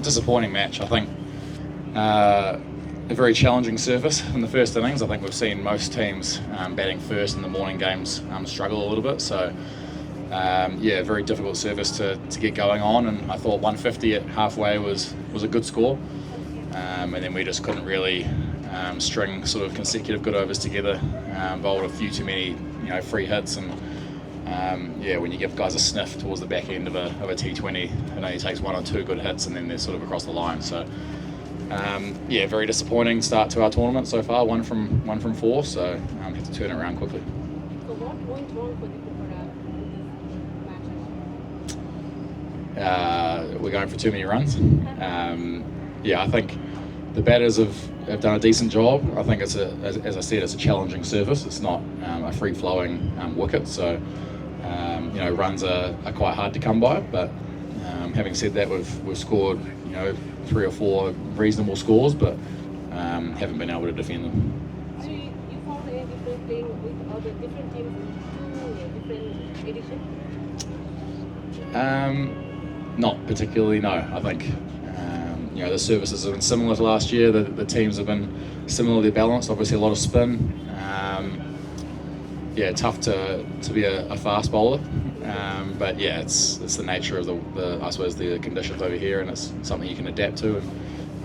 Disappointing match, I think. A very challenging surface in the first innings. I think we've seen most teams batting first in the morning games struggle a little bit. So, very difficult surface to get going on. And I thought 150 at halfway was a good score. And then we just couldn't really string sort of consecutive good overs together. Bowled a few too many, free hits, and when you give guys a sniff towards the back end of a T20, it only takes one or two good hits, and then they're sort of across the line. So, very disappointing start to our tournament so far. One from four, so have to turn it around quickly. So what went wrong for the Pokhara in this match? We're going for too many runs. I think the batters have done a decent job. I think as I said, it's a challenging surface. It's not a free-flowing wicket, so runs are quite hard to come by. But having said that, we've scored 3 or 4 reasonable scores, but haven't been able to defend them. So you found any different playing with other different teams in 2 different editions? Not particularly, no. I think the services have been similar to last year. The teams have been similarly balanced. Obviously, a lot of spin. Tough to be a fast bowler. But it's the nature of the conditions over here, and it's something you can adapt to,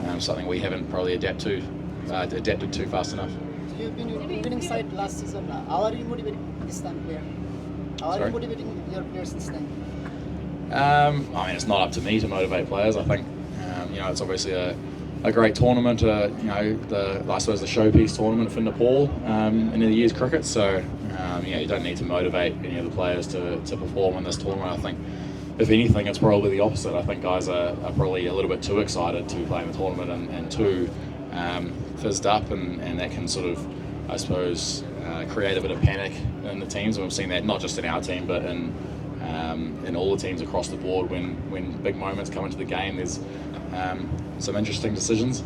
and something we haven't probably adapted to fast enough. You've been winning side last season. How are you motivating this time, player? How are you motivating your players this time? It's not up to me to motivate players. I think it's obviously a great tournament. I suppose the showpiece tournament for Nepal in the year's cricket. So you don't need to motivate any of the players to perform in this tournament. I think if anything, it's probably the opposite. I think guys are probably a little bit too excited to be playing the tournament and too fizzed up, and that can sort of, I suppose, create a bit of panic in the teams. And we've seen that not just in our team, but in all the teams across the board. When big moments come into the game, there's some interesting decisions,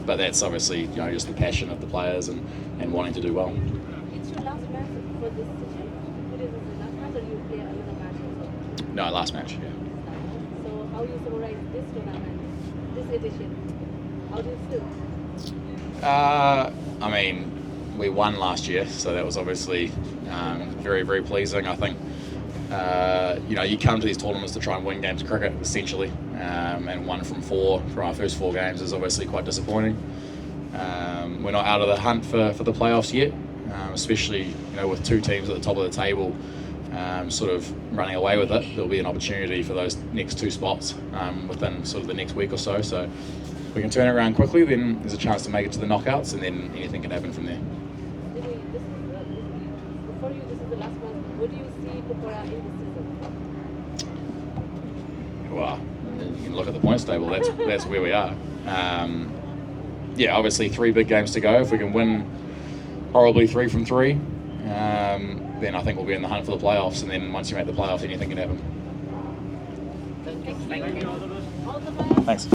but that's obviously just the passion of the players and wanting to do well. It's your last match for this season? Today was the last match, or you play another match also? No, last match, yeah. So how do you summarize this tournament, this edition? How do you feel? We won last year, so that was obviously very, very pleasing. I think you come to these tournaments to try and win games of cricket, essentially, and 1 from 4 from our first 4 games is obviously quite disappointing. We're not out of the hunt for the playoffs yet, especially with 2 teams at the top of the table sort of running away with it. There'll be an opportunity for those next 2 spots within sort of the next week or so. So if we can turn it around quickly, then there's a chance to make it to the knockouts, and then anything can happen from there. For you, this is the last one. What do you see Pokhara in this season? Well, you can look at the points table. That's where we are. Obviously 3 big games to go. If we can win probably 3 from 3, then I think we'll be in the hunt for the playoffs. And then once you make the playoffs, anything can happen. Thank you. All the best. Thanks.